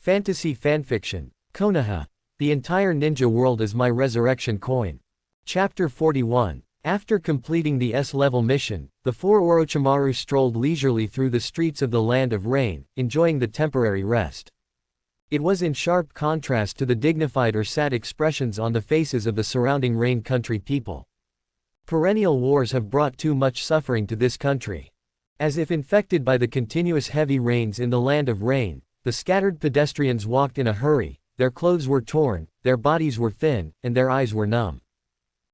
Fantasy fanfiction. Konoha. The entire ninja world is my resurrection coin. Chapter 41. After completing the S-level mission, the four Orochimaru strolled leisurely through the streets of the Land of Rain, enjoying the temporary rest. It was in sharp contrast to the dignified or sad expressions on the faces of the surrounding Rain country people. Perennial wars have brought too much suffering to this country. As if infected by the continuous heavy rains in the Land of Rain, the scattered pedestrians walked in a hurry, their clothes were torn, their bodies were thin, and their eyes were numb.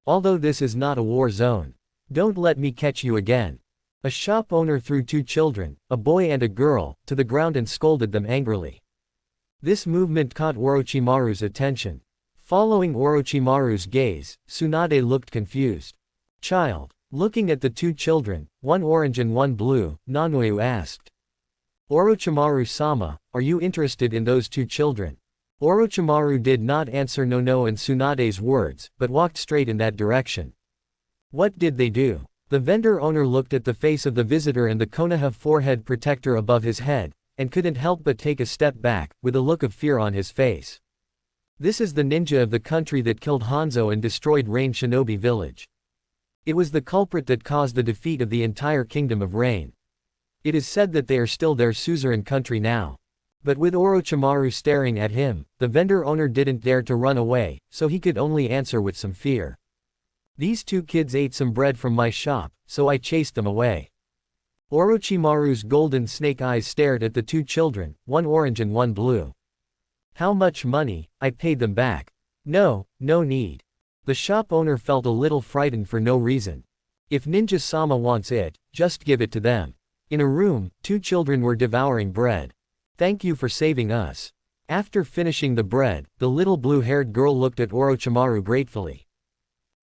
Although this is not a war zone. Don't let me catch you again. A shop owner threw two children, a boy and a girl, to the ground and scolded them angrily. This movement caught Orochimaru's attention. Following Orochimaru's gaze, Tsunade looked confused. Child. Looking at the two children, one orange and one blue, Nanoyu asked. Orochimaru-sama, are you interested in those two children? Orochimaru did not answer no and Tsunade's words, but walked straight in that direction. What did they do? The vendor owner looked at the face of the visitor and the Konoha forehead protector above his head, and couldn't help but take a step back, with a look of fear on his face. This is the ninja of the country that killed Hanzo and destroyed Rain Shinobi Village. It was the culprit that caused the defeat of the entire kingdom of Rain. It is said that they are still their suzerain country now. But with Orochimaru staring at him, the vendor owner didn't dare to run away, so he could only answer with some fear. These two kids ate some bread from my shop, so I chased them away. Orochimaru's golden snake eyes stared at the two children, one orange and one blue. How much money? I paid them back. No need. The shop owner felt a little frightened for no reason. If Ninja-sama wants it, just give it to them. In a room, two children were devouring bread. Thank you for saving us. After finishing the bread, the little blue-haired girl looked at Orochimaru gratefully.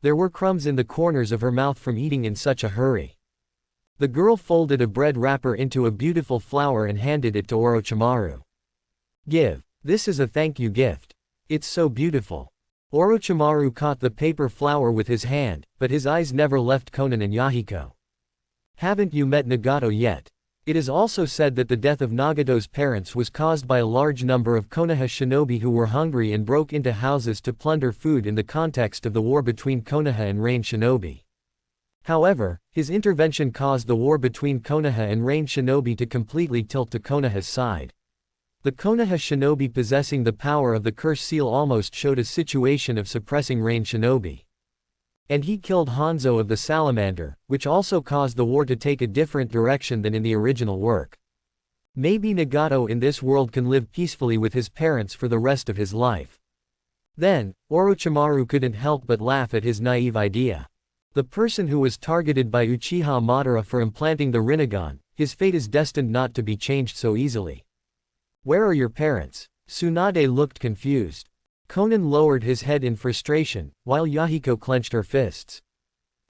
There were crumbs in the corners of her mouth from eating in such a hurry. The girl folded a bread wrapper into a beautiful flower and handed it to Orochimaru. Give. This is a thank you gift. It's so beautiful. Orochimaru caught the paper flower with his hand, but his eyes never left Konan and Yahiko. Haven't you met Nagato yet? It is also said that the death of Nagato's parents was caused by a large number of Konoha shinobi who were hungry and broke into houses to plunder food in the context of the war between Konoha and Rain shinobi. However, his intervention caused the war between Konoha and Rain shinobi to completely tilt to Konoha's side. The Konoha shinobi possessing the power of the curse seal almost showed a situation of suppressing Rain shinobi. And he killed Hanzo of the Salamander, which also caused the war to take a different direction than in the original work. Maybe Nagato in this world can live peacefully with his parents for the rest of his life. Then, Orochimaru couldn't help but laugh at his naive idea. The person who was targeted by Uchiha Madara for implanting the Rinnegan, his fate is destined not to be changed so easily. Where are your parents? Tsunade looked confused. Konan lowered his head in frustration, while Yahiko clenched her fists.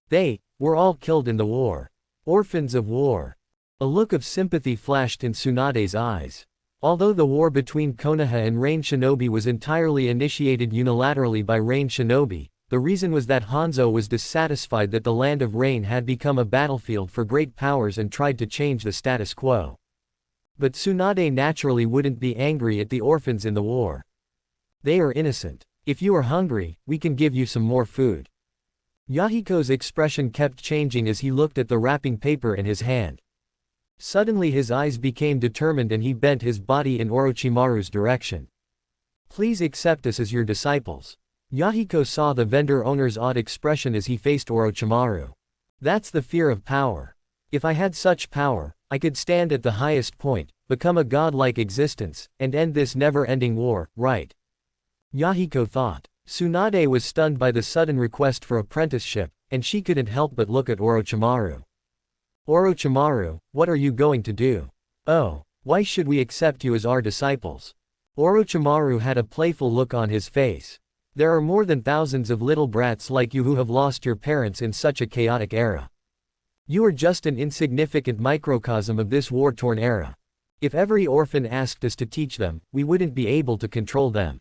They were all killed in the war. Orphans of war. A look of sympathy flashed in Tsunade's eyes. Although the war between Konoha and Rain Shinobi was entirely initiated unilaterally by Rain Shinobi, the reason was that Hanzo was dissatisfied that the Land of Rain had become a battlefield for great powers and tried to change the status quo. But Tsunade naturally wouldn't be angry at the orphans in the war. They are innocent. If you are hungry, we can give you some more food. Yahiko's expression kept changing as he looked at the wrapping paper in his hand. Suddenly his eyes became determined and he bent his body in Orochimaru's direction. Please accept us as your disciples. Yahiko saw the vendor owner's odd expression as he faced Orochimaru. That's the fear of power. If I had such power, I could stand at the highest point, become a godlike existence, and end this never-ending war, right? Yahiko thought. Tsunade was stunned by the sudden request for apprenticeship, and she couldn't help but look at Orochimaru. Orochimaru, what are you going to do? Oh, why should we accept you as our disciples? Orochimaru had a playful look on his face. There are more than thousands of little brats like you who have lost your parents in such a chaotic era. You are just an insignificant microcosm of this war-torn era. If every orphan asked us to teach them, we wouldn't be able to control them.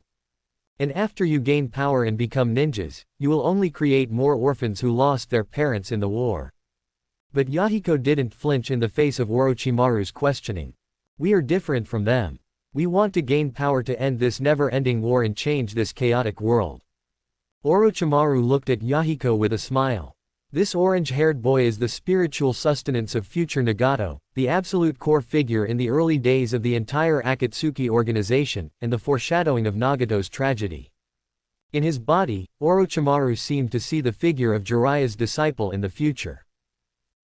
And after you gain power and become ninjas, you will only create more orphans who lost their parents in the war. But Yahiko didn't flinch in the face of Orochimaru's questioning. We are different from them. We want to gain power to end this never-ending war and change this chaotic world. Orochimaru looked at Yahiko with a smile. This orange-haired boy is the spiritual sustenance of future Nagato, the absolute core figure in the early days of the entire Akatsuki organization, and the foreshadowing of Nagato's tragedy. In his body, Orochimaru seemed to see the figure of Jiraiya's disciple in the future.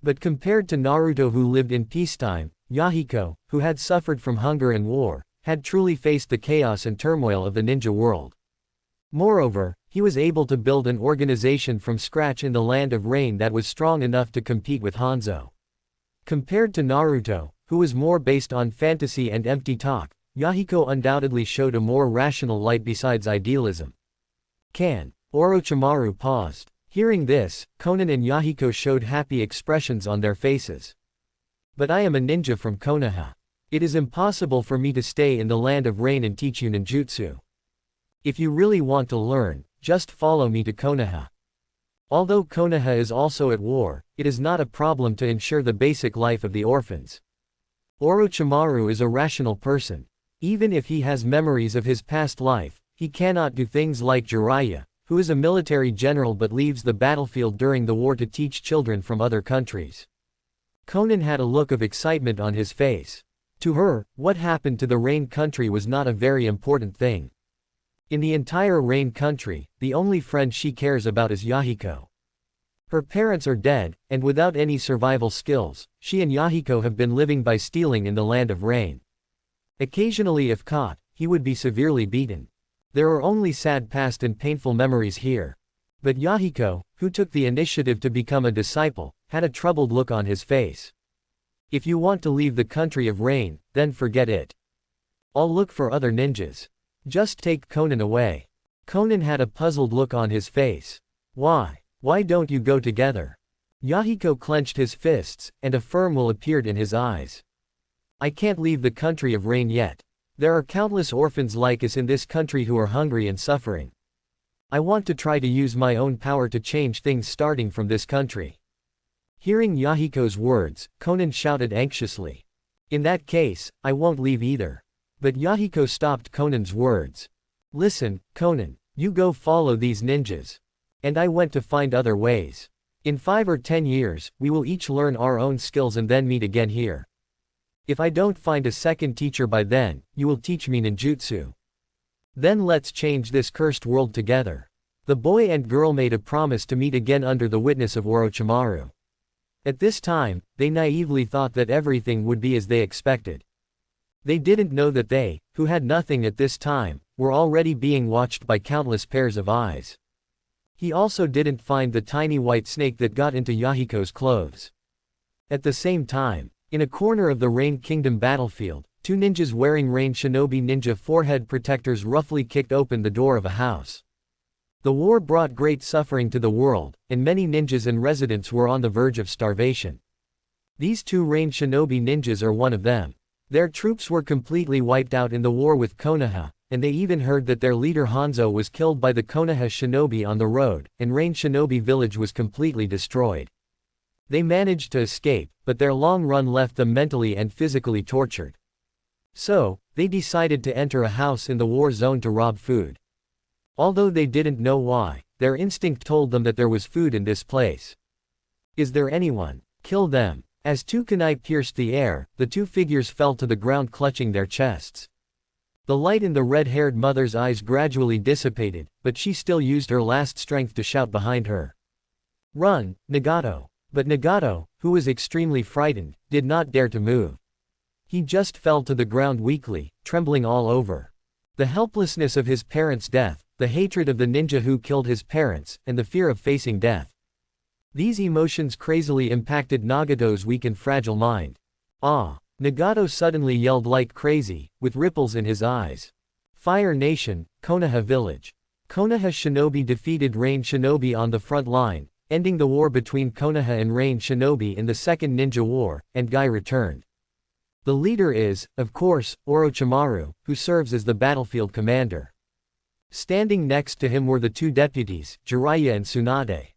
But compared to Naruto, who lived in peacetime, Yahiko, who had suffered from hunger and war, had truly faced the chaos and turmoil of the ninja world. Moreover, he was able to build an organization from scratch in the Land of Rain that was strong enough to compete with Hanzo. Compared to Naruto, who was more based on fantasy and empty talk, Yahiko undoubtedly showed a more rational light besides idealism. Orochimaru paused. Hearing this, Konan and Yahiko showed happy expressions on their faces. But I am a ninja from Konoha. It is impossible for me to stay in the Land of Rain and teach you ninjutsu. If you really want to learn, just follow me to Konoha. Although Konoha is also at war, it is not a problem to ensure the basic life of the orphans. Orochimaru is a rational person. Even if he has memories of his past life, he cannot do things like Jiraiya, who is a military general but leaves the battlefield during the war to teach children from other countries. Konan had a look of excitement on his face. To her, what happened to the Rain country was not a very important thing. In the entire Rain country, the only friend she cares about is Yahiko. Her parents are dead, and without any survival skills, she and Yahiko have been living by stealing in the Land of Rain. Occasionally, if caught, he would be severely beaten. There are only sad past and painful memories here. But Yahiko, who took the initiative to become a disciple, had a troubled look on his face. If you want to leave the country of Rain, then forget it. I'll look for other ninjas. Just take Konan away. Konan had a puzzled look on his face. Why? Why don't you go together? Yahiko clenched his fists, and a firm will appeared in his eyes. I can't leave the country of Rain yet. There are countless orphans like us in this country who are hungry and suffering. I want to try to use my own power to change things starting from this country. Hearing Yahiko's words, Konan shouted anxiously. In that case, I won't leave either. But Yahiko stopped Konan's words. Listen, Konan, you go follow these ninjas. And I went to find other ways. In 5 or 10 years, we will each learn our own skills and then meet again here. If I don't find a second teacher by then, you will teach me ninjutsu. Then let's change this cursed world together. The boy and girl made a promise to meet again under the witness of Orochimaru. At this time, they naively thought that everything would be as they expected. They didn't know that they, who had nothing at this time, were already being watched by countless pairs of eyes. He also didn't find the tiny white snake that got into Yahiko's clothes. At the same time, in a corner of the Rain Kingdom battlefield, 2 ninjas wearing Rain Shinobi ninja forehead protectors roughly kicked open the door of a house. The war brought great suffering to the world, and many ninjas and residents were on the verge of starvation. These 2 Rain Shinobi ninjas are one of them. Their troops were completely wiped out in the war with Konoha, and they even heard that their leader Hanzo was killed by the Konoha shinobi on the road, and Rain Shinobi village was completely destroyed. They managed to escape, but their long run left them mentally and physically tortured. So, they decided to enter a house in the war zone to rob food. Although they didn't know why, their instinct told them that there was food in this place. Is there anyone? Kill them. As 2 kunai pierced the air, the 2 figures fell to the ground clutching their chests. The light in the red-haired mother's eyes gradually dissipated, but she still used her last strength to shout behind her. Run, Nagato! But Nagato, who was extremely frightened, did not dare to move. He just fell to the ground weakly, trembling all over. The helplessness of his parents' death, the hatred of the ninja who killed his parents, and the fear of facing death. These emotions crazily impacted Nagato's weak and fragile mind. Ah! Nagato suddenly yelled like crazy, with ripples in his eyes. Fire Nation, Konoha Village. Konoha Shinobi defeated Rain Shinobi on the front line, ending the war between Konoha and Rain Shinobi in the Second Ninja War, and Guy returned. The leader is, of course, Orochimaru, who serves as the battlefield commander. Standing next to him were the 2 deputies, Jiraiya and Tsunade.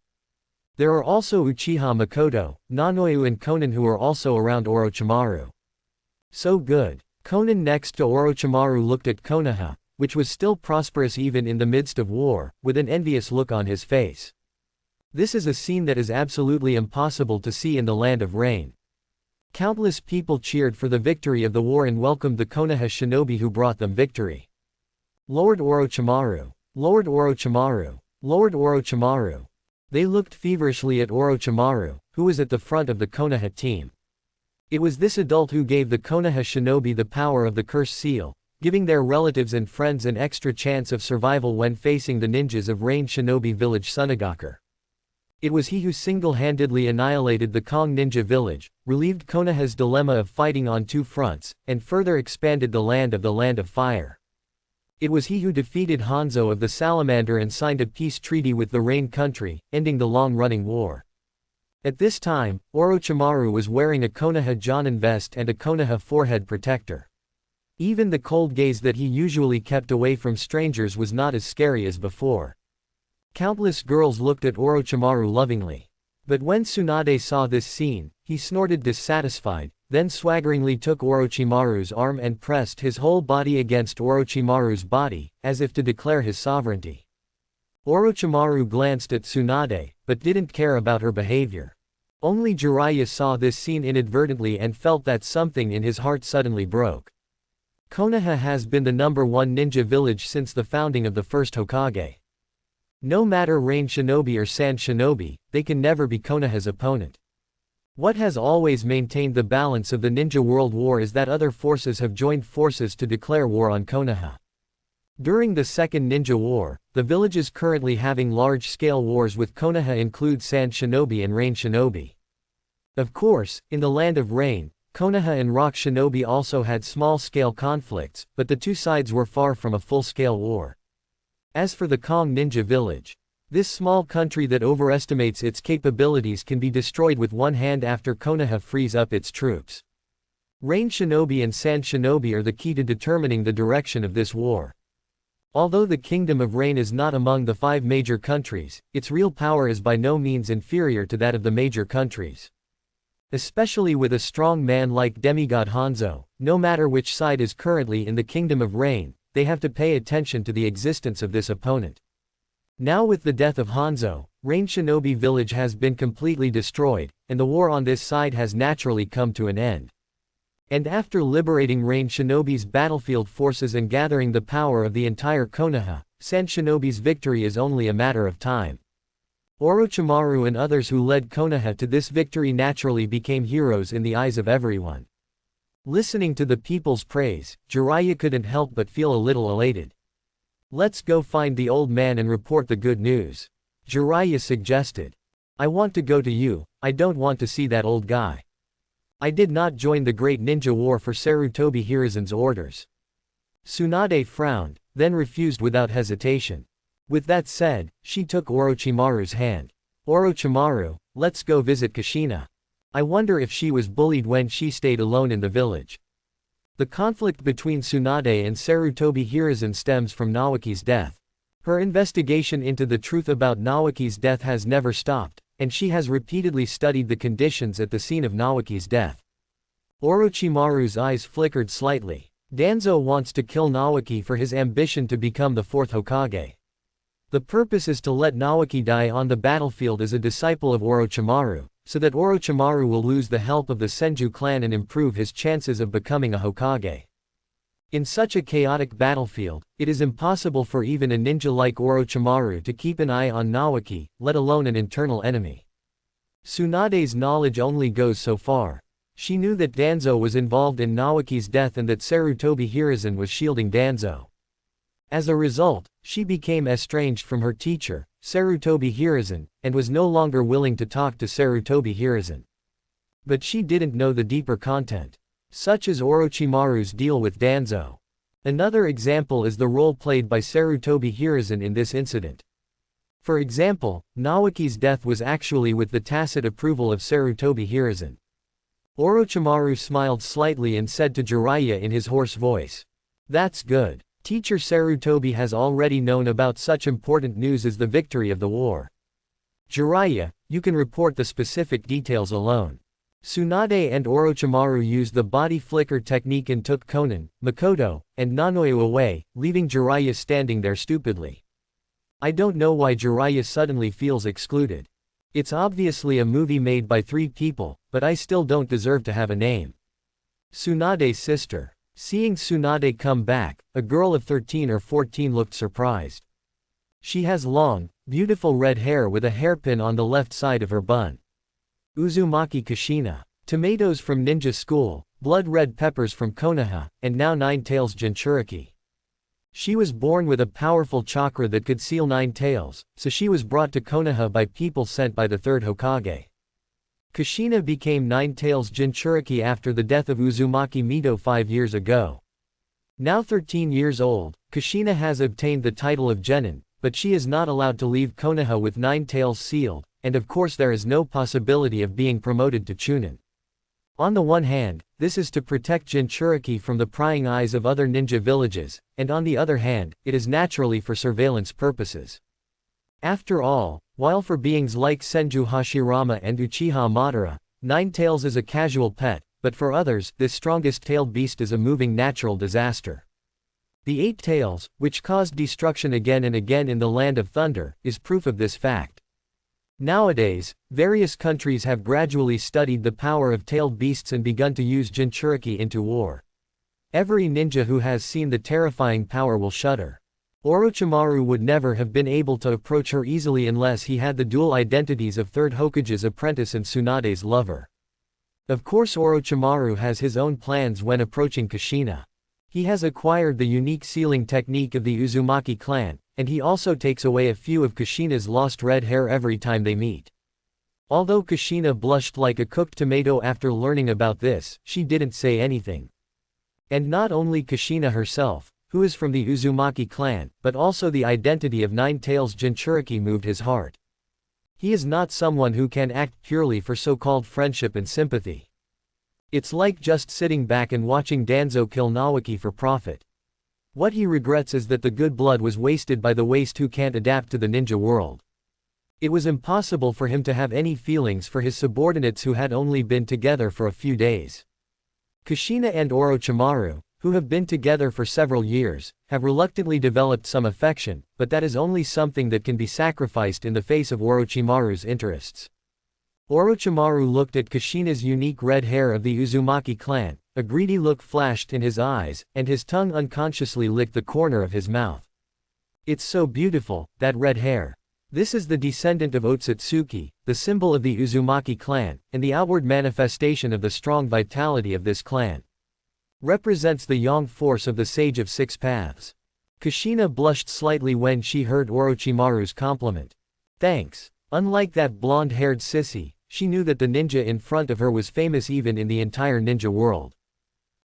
There are also Uchiha Makoto, Nanoyu and Konan who are also around Orochimaru. So good. Konan next to Orochimaru looked at Konoha, which was still prosperous even in the midst of war, with an envious look on his face. This is a scene that is absolutely impossible to see in the land of rain. Countless people cheered for the victory of the war and welcomed the Konoha shinobi who brought them victory. Lord Orochimaru! Lord Orochimaru! Lord Orochimaru! They looked feverishly at Orochimaru, who was at the front of the Konoha team. It was this adult who gave the Konoha shinobi the power of the curse seal, giving their relatives and friends an extra chance of survival when facing the ninjas of Rain Shinobi Village Sunagaku. It was he who single-handedly annihilated the Kong Ninja Village, relieved Konoha's dilemma of fighting on two fronts, and further expanded the Land of Fire. It was he who defeated Hanzo of the Salamander and signed a peace treaty with the Rain country, ending the long-running war. At this time, Orochimaru was wearing a Konoha Jonin vest and a Konoha forehead protector. Even the cold gaze that he usually kept away from strangers was not as scary as before. Countless girls looked at Orochimaru lovingly. But when Tsunade saw this scene, he snorted dissatisfied, then swaggeringly took Orochimaru's arm and pressed his whole body against Orochimaru's body, as if to declare his sovereignty. Orochimaru glanced at Tsunade, but didn't care about her behavior. Only Jiraiya saw this scene inadvertently and felt that something in his heart suddenly broke. Konoha has been the #1 ninja village since the founding of the first Hokage. No matter Rain Shinobi or Sand Shinobi, they can never be Konoha's opponent. What has always maintained the balance of the ninja world war is that other forces have joined forces to declare war on Konoha. During the Second Ninja War, the villages currently having large-scale wars with Konoha include Sand Shinobi and Rain Shinobi. Of course, in the Land of Rain, Konoha and Rock Shinobi also had small-scale conflicts, but the two sides were far from a full-scale war. As for the Kong Ninja Village, this small country that overestimates its capabilities can be destroyed with one hand after Konoha frees up its troops. Rain Shinobi and Sand Shinobi are the key to determining the direction of this war. Although the Kingdom of Rain is not among the 5 major countries, its real power is by no means inferior to that of the major countries. Especially with a strong man like demigod Hanzo, no matter which side is currently in the Kingdom of Rain, they have to pay attention to the existence of this opponent. Now with the death of Hanzo, Rain Shinobi Village has been completely destroyed, and the war on this side has naturally come to an end. And after liberating Rain Shinobi's battlefield forces and gathering the power of the entire Konoha, Sand Shinobi's victory is only a matter of time. Orochimaru and others who led Konoha to this victory naturally became heroes in the eyes of everyone. Listening to the people's praise, Jiraiya couldn't help but feel a little elated. Let's go find the old man and report the good news. Jiraiya suggested. I want to go to you, I don't want to see that old guy. I did not join the great ninja war for Sarutobi Hiruzen's orders. Tsunade frowned, then refused without hesitation. With that said, she took Orochimaru's hand. Orochimaru, let's go visit Kushina. I wonder if she was bullied when she stayed alone in the village. The conflict between Tsunade and Sarutobi Hiruzen stems from Naoki's death. Her investigation into the truth about Naoki's death has never stopped, and she has repeatedly studied the conditions at the scene of Naoki's death. Orochimaru's eyes flickered slightly. Danzo wants to kill Naoki for his ambition to become the 4th Hokage. The purpose is to let Naoki die on the battlefield as a disciple of Orochimaru, so that Orochimaru will lose the help of the Senju clan and improve his chances of becoming a Hokage. In such a chaotic battlefield, it is impossible for even a ninja like Orochimaru to keep an eye on Naoki, let alone an internal enemy. Tsunade's knowledge only goes so far. She knew that Danzo was involved in Naoki's death and that Sarutobi Hiruzen was shielding Danzo. As a result, she became estranged from her teacher, Sarutobi Hiruzen, and was no longer willing to talk to Sarutobi Hiruzen. But she didn't know the deeper content. Such is Orochimaru's deal with Danzo. Another example is the role played by Sarutobi Hiruzen in this incident. For example, Naoki's death was actually with the tacit approval of Sarutobi Hiruzen. Orochimaru smiled slightly and said to Jiraiya in his hoarse voice, "That's good. Teacher Sarutobi has already known about such important news as the victory of the war. Jiraiya, you can report the specific details alone." Tsunade and Orochimaru used the body flicker technique and took Konan, Makoto, and Nanoyu away, leaving Jiraiya standing there stupidly. I don't know why Jiraiya suddenly feels excluded. It's obviously a movie made by 3 people, but I still don't deserve to have a name. Tsunade's sister. Seeing Tsunade come back, a girl of 13 or 14 looked surprised. She has long, beautiful red hair with a hairpin on the left side of her bun. Uzumaki Kushina. Tomatoes from Ninja School, blood red peppers from Konoha, and now Nine Tails Jinchuriki. She was born with a powerful chakra that could seal 9 tails, so she was brought to Konoha by people sent by the 3rd Hokage. Kushina became 9 Tails Jinchuriki after the death of Uzumaki Mito 5 years ago. Now 13 years old, Kushina has obtained the title of Genin, but she is not allowed to leave Konoha with 9 tails sealed, and of course there is no possibility of being promoted to Chunin. On the one hand, this is to protect Jinchuriki from the prying eyes of other ninja villages, and on the other hand, it is naturally for surveillance purposes. After all, while for beings like Senju Hashirama and Uchiha Madara, 9 tails is a casual pet, but for others, this strongest-tailed beast is a moving natural disaster. The 8 tails, which caused destruction again and again in the Land of Thunder, is proof of this fact. Nowadays, various countries have gradually studied the power of tailed beasts and begun to use Jinchuriki into war. Every ninja who has seen the terrifying power will shudder. Orochimaru would never have been able to approach her easily unless he had the dual identities of 3rd Hokage's apprentice and Tsunade's lover. Of course Orochimaru has his own plans when approaching Kushina. He has acquired the unique sealing technique of the Uzumaki clan, and he also takes away a few of Kushina's lost red hair every time they meet. Although Kushina blushed like a cooked tomato after learning about this, she didn't say anything. And not only Kushina herself, who is from the Uzumaki clan, but also the identity of 9 Tails Jinchuriki moved his heart. He is not someone who can act purely for so-called friendship and sympathy. It's like just sitting back and watching Danzo kill Nawaki for profit. What he regrets is that the good blood was wasted by the waste who can't adapt to the ninja world. It was impossible for him to have any feelings for his subordinates who had only been together for a few days. Kushina and Orochimaru, who have been together for several years, have reluctantly developed some affection, but that is only something that can be sacrificed in the face of Orochimaru's interests. Orochimaru looked at Kushina's unique red hair of the Uzumaki clan, a greedy look flashed in his eyes, and his tongue unconsciously licked the corner of his mouth. It's so beautiful, that red hair. This is the descendant of Otsutsuki, the symbol of the Uzumaki clan, and the outward manifestation of the strong vitality of this clan. Represents the yang force of the Sage of 6 Paths. Kushina blushed slightly when she heard Orochimaru's compliment. Thanks. Unlike that blonde-haired sissy, she knew that the ninja in front of her was famous even in the entire ninja world.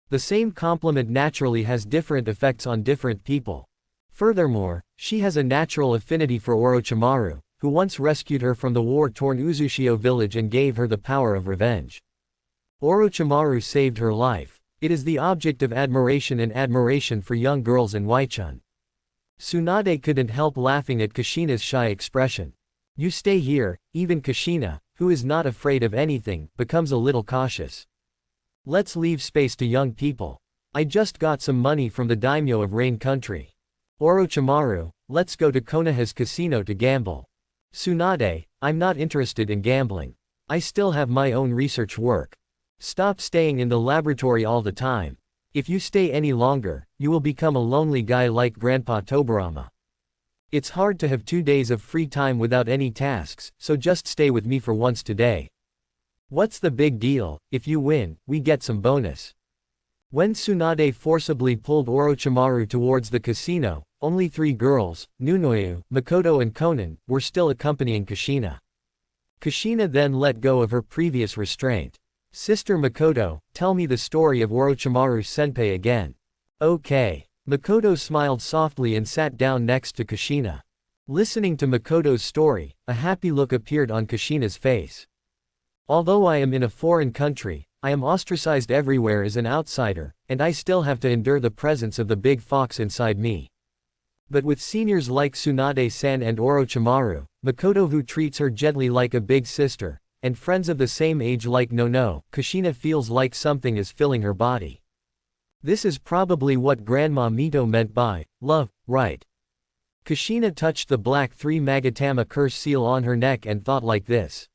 The same compliment naturally has different effects on different people. Furthermore, she has a natural affinity for Orochimaru, who once rescued her from the war-torn Uzushio village and gave her the power of revenge. Orochimaru saved her life. It is the object of admiration and admiration for young girls in Waichun. Tsunade couldn't help laughing at Kushina's shy expression. You stay here. Even Kushina, who is not afraid of anything, becomes a little cautious. Let's leave space to young people. I just got some money from the daimyo of Rain Country. Orochimaru, let's go to Konoha's casino to gamble. Tsunade, I'm not interested in gambling. I still have my own research work. Stop staying in the laboratory all the time. If you stay any longer, you will become a lonely guy like Grandpa Tobarama. It's hard to have 2 days of free time without any tasks, so just stay with me for once today. What's the big deal? If you win, we get some bonus. When Tsunade forcibly pulled Orochimaru towards the casino, only 3 girls, Nunoyu, Makoto and Konan, were still accompanying Kushina. Kushina then let go of her previous restraint. Sister Makoto, tell me the story of Orochimaru's senpai again. Okay. Makoto smiled softly and sat down next to Kushina. Listening to Makoto's story, a happy look appeared on Kushina's face. Although I am in a foreign country, I am ostracized everywhere as an outsider, and I still have to endure the presence of the big fox inside me. But with seniors like Tsunade-san and Orochimaru, Makoto who treats her gently like a big sister, and friends of the same age like Nono, Kushina feels like something is filling her body. This is probably what Grandma Mito meant by love, right? Kushina touched the black 3 Magatama curse seal on her neck and thought like this.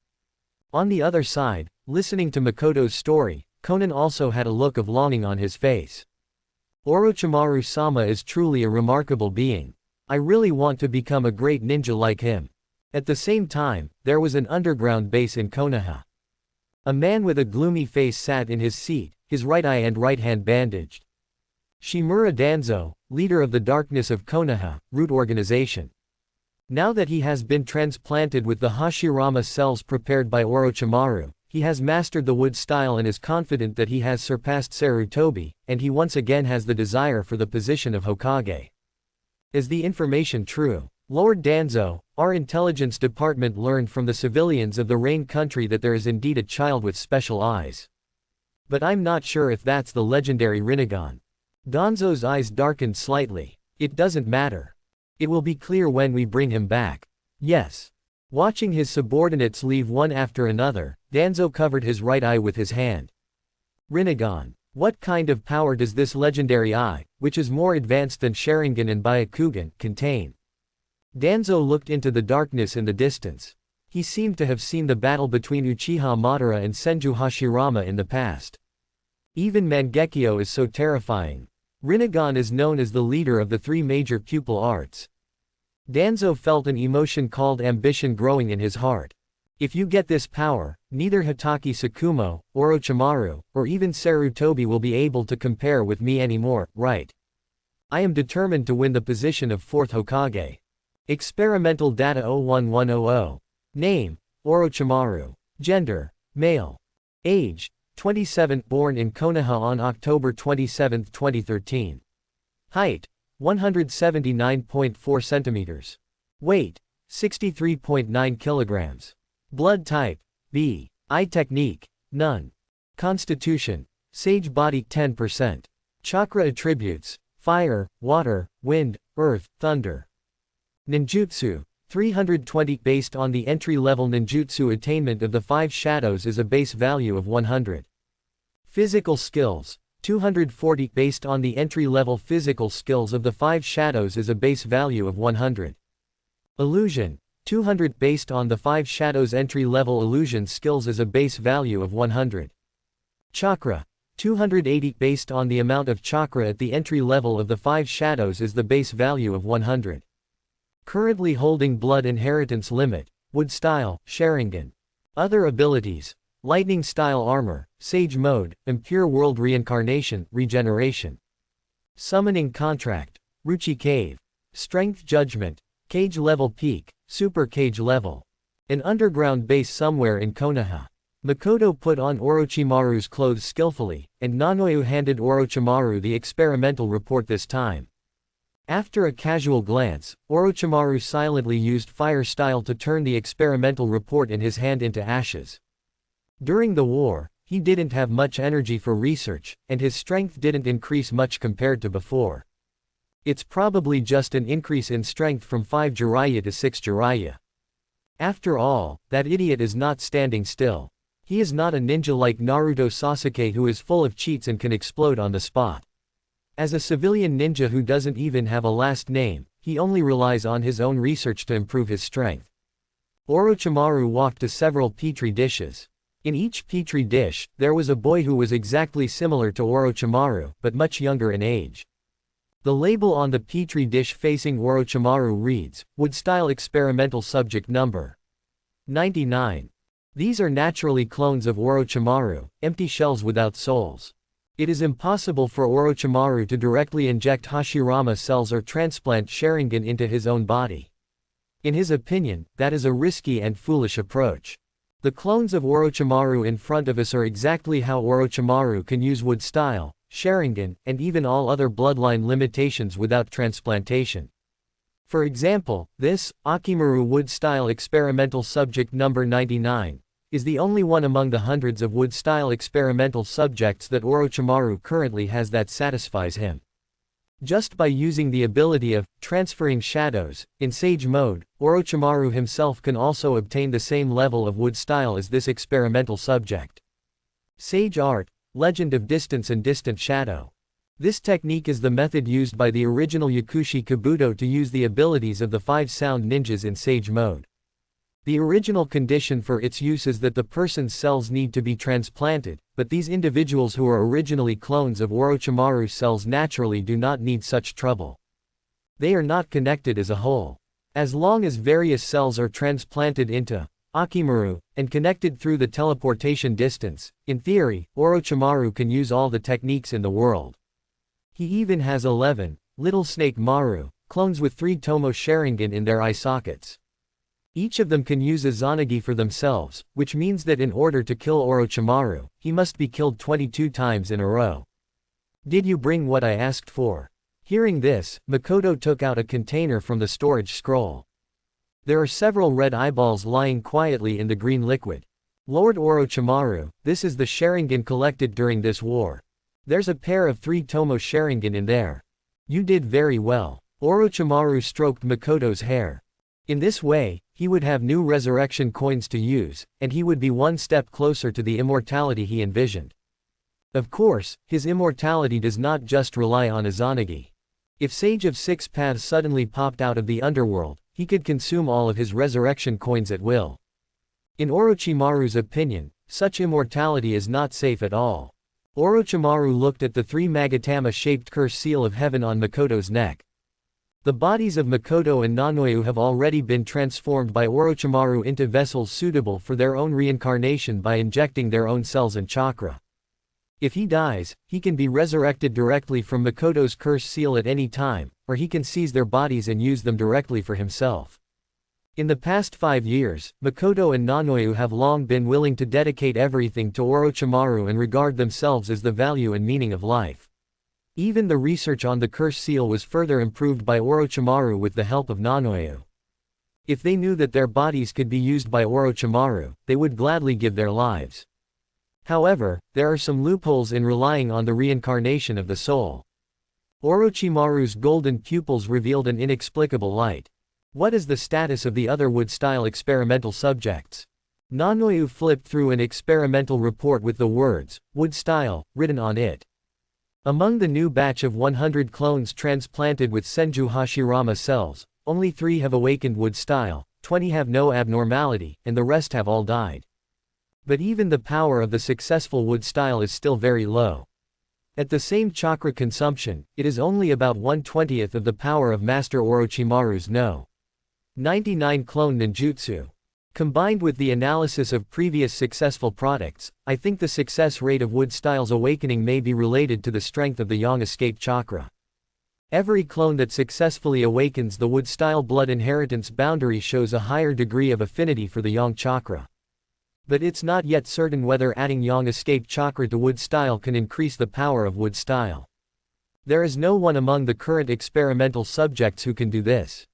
On the other side, listening to Makoto's story, Conan also had a look of longing on his face. Orochimaru-sama is truly a remarkable being. I really want to become a great ninja like him. At the same time, there was an underground base in Konoha. A man with a gloomy face sat in his seat, his right eye and right hand bandaged. Shimura Danzo, leader of the Darkness of Konoha, root organization. Now that he has been transplanted with the Hashirama cells prepared by Orochimaru, he has mastered the wood style and is confident that he has surpassed Sarutobi, and he once again has the desire for the position of Hokage. Is the information true? Lord Danzo, our intelligence department learned from the civilians of the Rain Country that there is indeed a child with special eyes. But I'm not sure if that's the legendary Rinnegan. Danzo's eyes darkened slightly. It doesn't matter. It will be clear when we bring him back. Yes. Watching his subordinates leave one after another, Danzo covered his right eye with his hand. Rinnegan. What kind of power does this legendary eye, which is more advanced than Sharingan and Byakugan, contain? Danzo looked into the darkness in the distance. He seemed to have seen the battle between Uchiha Madara and Senju Hashirama in the past. Even Mangekyo is so terrifying. Rinnegan is known as the leader of the 3 major pupil arts. Danzo felt an emotion called ambition growing in his heart. If you get this power, neither Hitaki Tsukumo, Orochimaru, or even Sarutobi will be able to compare with me anymore, right? I am determined to win the position of 4th Hokage. Experimental data 01100. Name, Orochimaru. Gender, male. Age, 27, born in Konoha on October 27, 2013. Height, 179.4 centimeters. Weight, 63.9 kilograms. Blood type, B. Eye technique, none. Constitution, Sage body 10%. Chakra attributes, fire, water, wind, earth, thunder. Ninjutsu, 320 based on the entry-level ninjutsu attainment of the 5 shadows is a base value of 100. Physical skills, 240 based on the entry-level physical skills of the 5 shadows is a base value of 100. Illusion, 200 based on the 5 shadows entry-level illusion skills is a base value of 100. Chakra, 280 based on the amount of chakra at the entry level of the 5 shadows is the base value of 100. Currently holding blood inheritance limit, wood style, Sharingan. Other abilities, lightning style armor, sage mode, impure world reincarnation, regeneration. Summoning contract, Ruchi cave. Strength judgment, cage level peak, super cage level. An underground base somewhere in Konoha. Makoto put on Orochimaru's clothes skillfully, and Nanoyu handed Orochimaru the experimental report this time. After a casual glance, Orochimaru silently used fire style to turn the experimental report in his hand into ashes. During the war, he didn't have much energy for research, and his strength didn't increase much compared to before. It's probably just an increase in strength from 5 Jiraiya to 6 Jiraiya. After all, that idiot is not standing still. He is not a ninja like Naruto Sasuke who is full of cheats and can explode on the spot. As a civilian ninja who doesn't even have a last name, he only relies on his own research to improve his strength. Orochimaru walked to several petri dishes. In each petri dish, there was a boy who was exactly similar to Orochimaru, but much younger in age. The label on the petri dish facing Orochimaru reads, Wood Style Experimental Subject Number 99. These are naturally clones of Orochimaru, empty shells without souls. It is impossible for Orochimaru to directly inject Hashirama cells or transplant Sharingan into his own body. In his opinion, that is a risky and foolish approach. The clones of Orochimaru in front of us are exactly how Orochimaru can use wood style, Sharingan, and even all other bloodline limitations without transplantation. For example, this, Akimaru wood style experimental subject number 99, is the only one among the hundreds of wood style experimental subjects that Orochimaru currently has that satisfies him. Just by using the ability of transferring shadows in Sage mode, Orochimaru himself can also obtain the same level of wood style as this experimental subject. Sage Art, Legend of Distance and Distant Shadow. This technique is the method used by the original Yakushi Kabuto to use the abilities of the 5 sound ninjas in Sage mode. The original condition for its use is that the person's cells need to be transplanted, but these individuals who are originally clones of Orochimaru's cells naturally do not need such trouble. They are not connected as a whole. As long as various cells are transplanted into Akimaru, and connected through the teleportation distance, in theory, Orochimaru can use all the techniques in the world. He even has 11, Little Snake Maru, clones with 3 Tomo Sharingan in their eye sockets. Each of them can use a Zanagi for themselves, which means that in order to kill Orochimaru, he must be killed 22 times in a row. Did you bring what I asked for? Hearing this, Makoto took out a container from the storage scroll. There are several red eyeballs lying quietly in the green liquid. Lord Orochimaru, this is the Sharingan collected during this war. There's a pair of 3 Tomo Sharingan in there. You did very well. Orochimaru stroked Makoto's hair. In this way, he would have new resurrection coins to use, and he would be one step closer to the immortality he envisioned. Of course, his immortality does not just rely on Izanagi. If Sage of 6 Paths suddenly popped out of the underworld, he could consume all of his resurrection coins at will. In Orochimaru's opinion, such immortality is not safe at all. Orochimaru looked at the 3 Magatama-shaped curse seal of heaven on Makoto's neck. The bodies of Makoto and Nanoyu have already been transformed by Orochimaru into vessels suitable for their own reincarnation by injecting their own cells and chakra. If he dies, he can be resurrected directly from Makoto's curse seal at any time, or he can seize their bodies and use them directly for himself. In the past 5 years, Makoto and Nanoyu have long been willing to dedicate everything to Orochimaru and regard themselves as the value and meaning of life. Even the research on the curse seal was further improved by Orochimaru with the help of Nanoyu. If they knew that their bodies could be used by Orochimaru, they would gladly give their lives. However, there are some loopholes in relying on the reincarnation of the soul. Orochimaru's golden pupils revealed an inexplicable light. What is the status of the other wood-style experimental subjects? Nanoyu flipped through an experimental report with the words, "wood style," written on it. Among the new batch of 100 clones transplanted with Senju Hashirama cells, only 3 have awakened wood style, 20 have no abnormality, and the rest have all died. But even the power of the successful wood style is still very low. At the same chakra consumption, it is only about 1/20th of the power of Master Orochimaru's No. 99 clone ninjutsu. Combined with the analysis of previous successful products, I think the success rate of wood style's awakening may be related to the strength of the yang escape chakra. Every clone that successfully awakens the wood style blood inheritance boundary shows a higher degree of affinity for the yang chakra. But it's not yet certain whether adding yang escape chakra to wood style can increase the power of wood style. There is no one among the current experimental subjects who can do this.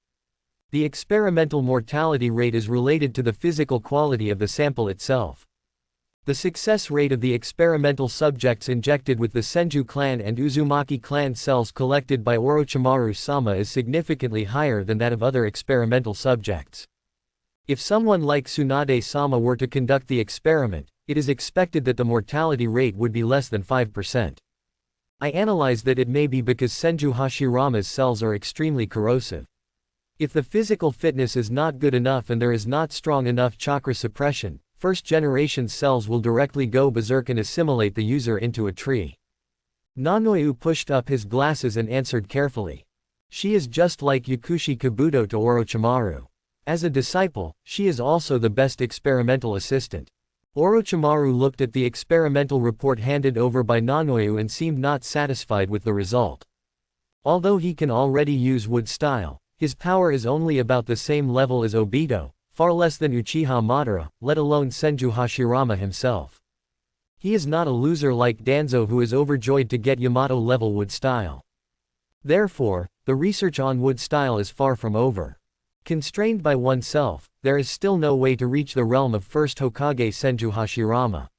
The experimental mortality rate is related to the physical quality of the sample itself. The success rate of the experimental subjects injected with the Senju clan and Uzumaki clan cells collected by Orochimaru-sama is significantly higher than that of other experimental subjects. If someone like Tsunade-sama were to conduct the experiment, it is expected that the mortality rate would be less than 5%. I analyze that it may be because Senju Hashirama's cells are extremely corrosive. If the physical fitness is not good enough and there is not strong enough chakra suppression, first-generation cells will directly go berserk and assimilate the user into a tree. Nanoyu pushed up his glasses and answered carefully. She is just like Yakushi Kabuto to Orochimaru. As a disciple, she is also the best experimental assistant. Orochimaru looked at the experimental report handed over by Nanoyu and seemed not satisfied with the result. Although he can already use wood style, his power is only about the same level as Obito, far less than Uchiha Madara, let alone Senju Hashirama himself. He is not a loser like Danzo who is overjoyed to get Yamato-level wood style. Therefore, the research on wood style is far from over. Constrained by oneself, there is still no way to reach the realm of first Hokage Senju Hashirama.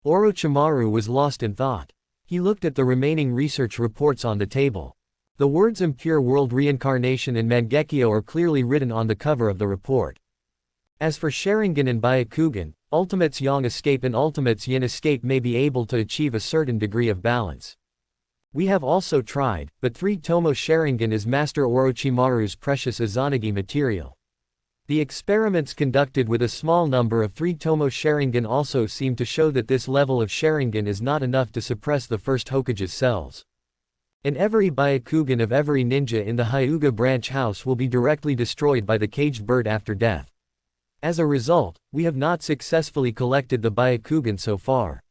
Orochimaru was lost in thought. He looked at the remaining research reports on the table. The words impure world reincarnation and Mangekyo are clearly written on the cover of the report. As for Sharingan and Byakugan, Ultimate's Yang escape and Ultimate's Yin escape may be able to achieve a certain degree of balance. We have also tried, but 3 Tomo Sharingan is Master Orochimaru's precious Izanagi material. The experiments conducted with a small number of 3 Tomo Sharingan also seem to show that this level of Sharingan is not enough to suppress the first Hokage's cells. And every Byakugan of every ninja in the Hyuga branch house will be directly destroyed by the caged bird after death. As a result, we have not successfully collected the Byakugan so far.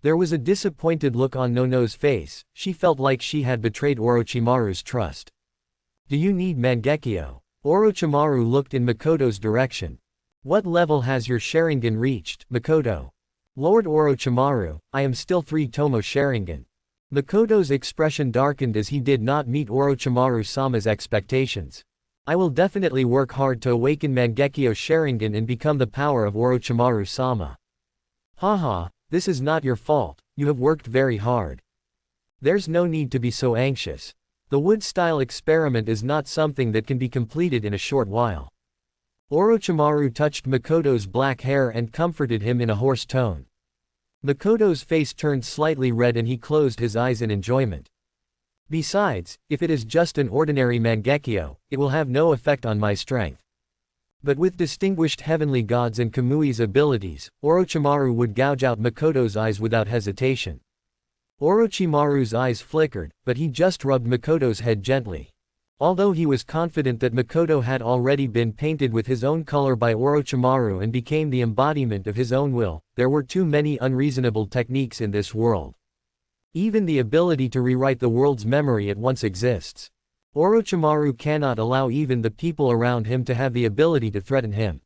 There was a disappointed look on Nono's face. She felt like she had betrayed Orochimaru's trust. Do you need Mangekyo? Orochimaru looked in Makoto's direction. What level has your Sharingan reached, Makoto? Lord Orochimaru, I am still 3 Tomo Sharingan. Makoto's expression darkened as he did not meet Orochimaru-sama's expectations. I will definitely work hard to awaken Mangekyo Sharingan and become the power of Orochimaru-sama. Haha, this is not your fault, you have worked very hard. There's no need to be so anxious. The wood-style experiment is not something that can be completed in a short while. Orochimaru touched Makoto's black hair and comforted him in a hoarse tone. Makoto's face turned slightly red and he closed his eyes in enjoyment. Besides, if it is just an ordinary Mangekyo, it will have no effect on my strength. But with distinguished heavenly gods and Kamui's abilities, Orochimaru would gouge out Makoto's eyes without hesitation. Orochimaru's eyes flickered, but he just rubbed Makoto's head gently. Although he was confident that Makoto had already been painted with his own color by Orochimaru and became the embodiment of his own will, there were too many unreasonable techniques in this world. Even the ability to rewrite the world's memory at once exists. Orochimaru cannot allow even the people around him to have the ability to threaten him.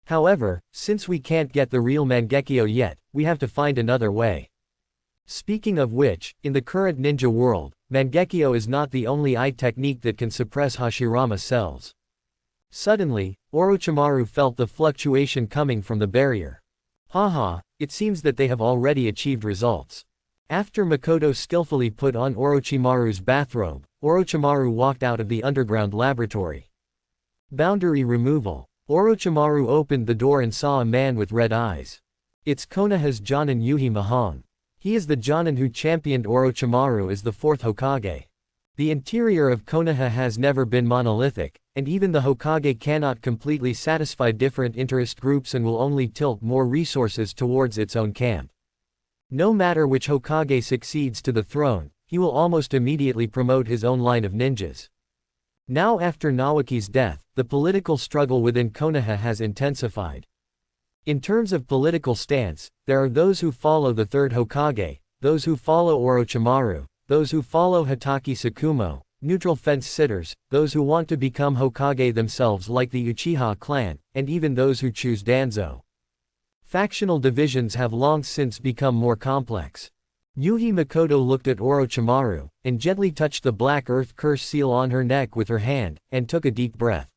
However, since we can't get the real Mangekyo yet, we have to find another way. Speaking of which, in the current ninja world, Mangekyo is not the only eye technique that can suppress Hashirama cells. Suddenly, Orochimaru felt the fluctuation coming from the barrier. Haha, it seems that they have already achieved results. After Makoto skillfully put on Orochimaru's bathrobe, Orochimaru walked out of the underground laboratory. Boundary removal. Orochimaru opened the door and saw a man with red eyes. It's Konoha's Jonin Yuhi Mahong. He is the Jonin who championed Orochimaru as the 4th Hokage. The interior of Konoha has never been monolithic, and even the Hokage cannot completely satisfy different interest groups and will only tilt more resources towards its own camp. No matter which Hokage succeeds to the throne, he will almost immediately promote his own line of ninjas. Now after Naoki's death, the political struggle within Konoha has intensified. In terms of political stance, there are those who follow the 3rd Hokage, those who follow Orochimaru, those who follow Hatake Tsukumo, neutral fence-sitters, those who want to become Hokage themselves like the Uchiha clan, and even those who choose Danzo. Factional divisions have long since become more complex. Yuhi Makoto looked at Orochimaru, and gently touched the black earth curse seal on her neck with her hand, and took a deep breath.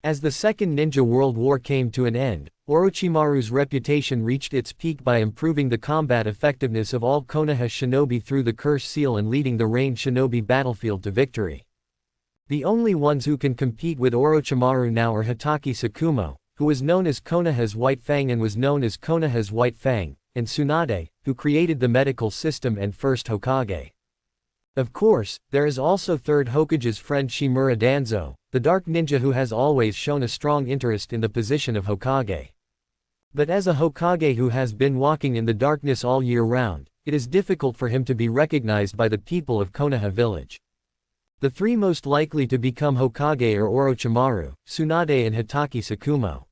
As the Second Ninja World War came to an end, Orochimaru's reputation reached its peak by improving the combat effectiveness of all Konoha shinobi through the curse seal and leading the range shinobi battlefield to victory. The only ones who can compete with Orochimaru now are Hatake Tsukumo, who was known as Konoha's White Fang and was known as Konoha's White Fang, and Tsunade, who created the medical system and first Hokage. Of course, there is also 3rd Hokage's friend Shimura Danzo, the dark ninja who has always shown a strong interest in the position of Hokage. But as a Hokage who has been walking in the darkness all year round, it is difficult for him to be recognized by the people of Konoha village. The 3 most likely to become Hokage are Orochimaru, Tsunade and Hatake Tsukumo.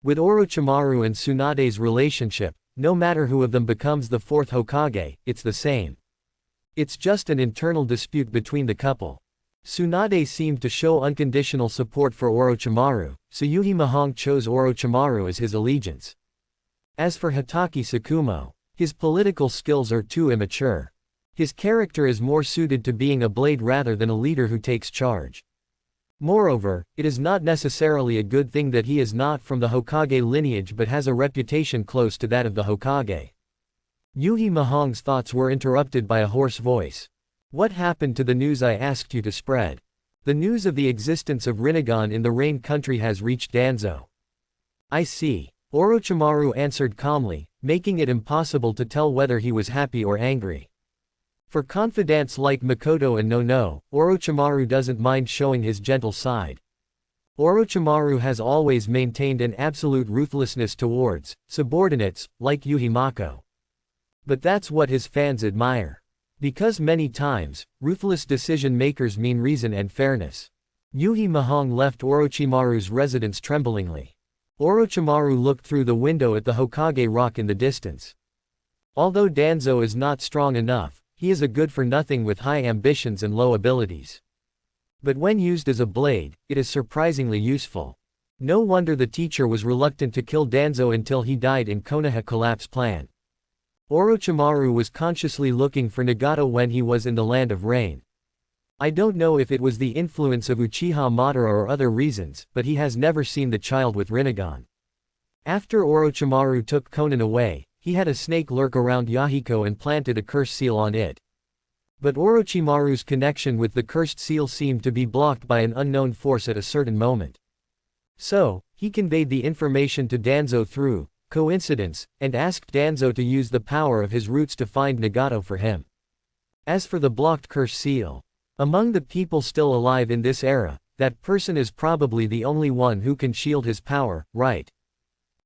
With Orochimaru and Tsunade's relationship, no matter who of them becomes the 4th Hokage, it's the same. It's just an internal dispute between the couple. Tsunade seemed to show unconditional support for Orochimaru, so Yuhi Mahong chose Orochimaru as his allegiance. As for Hatake Tsukumo, his political skills are too immature. His character is more suited to being a blade rather than a leader who takes charge. Moreover, it is not necessarily a good thing that he is not from the Hokage lineage but has a reputation close to that of the Hokage. Yuhi Mahong's thoughts were interrupted by a hoarse voice. What happened to the news I asked you to spread? The news of the existence of Rinnegan in the Rain country has reached Danzo. I see. Orochimaru answered calmly, making it impossible to tell whether he was happy or angry. For confidants like Makoto and Nono, Orochimaru doesn't mind showing his gentle side. Orochimaru has always maintained an absolute ruthlessness towards subordinates, like Yuhi Mako. But that's what his fans admire. Because many times, ruthless decision-makers mean reason and fairness. Yuhi Mahong left Orochimaru's residence tremblingly. Orochimaru looked through the window at the Hokage rock in the distance. Although Danzo is not strong enough, he is a good-for-nothing with high ambitions and low abilities. But when used as a blade, it is surprisingly useful. No wonder the teacher was reluctant to kill Danzo until he died in Konoha collapse plan. Orochimaru was consciously looking for Nagato when he was in the Land of Rain. I don't know if it was the influence of Uchiha Madara or other reasons, but he has never seen the child with Rinnegan. After Orochimaru took Konan away, he had a snake lurk around Yahiko and planted a curse seal on it. But Orochimaru's connection with the cursed seal seemed to be blocked by an unknown force at a certain moment. So, he conveyed the information to Danzo through coincidence, and asked Danzo to use the power of his roots to find Nagato for him. As for the blocked curse seal, among the people still alive in this era, that person is probably the only one who can shield his power, right?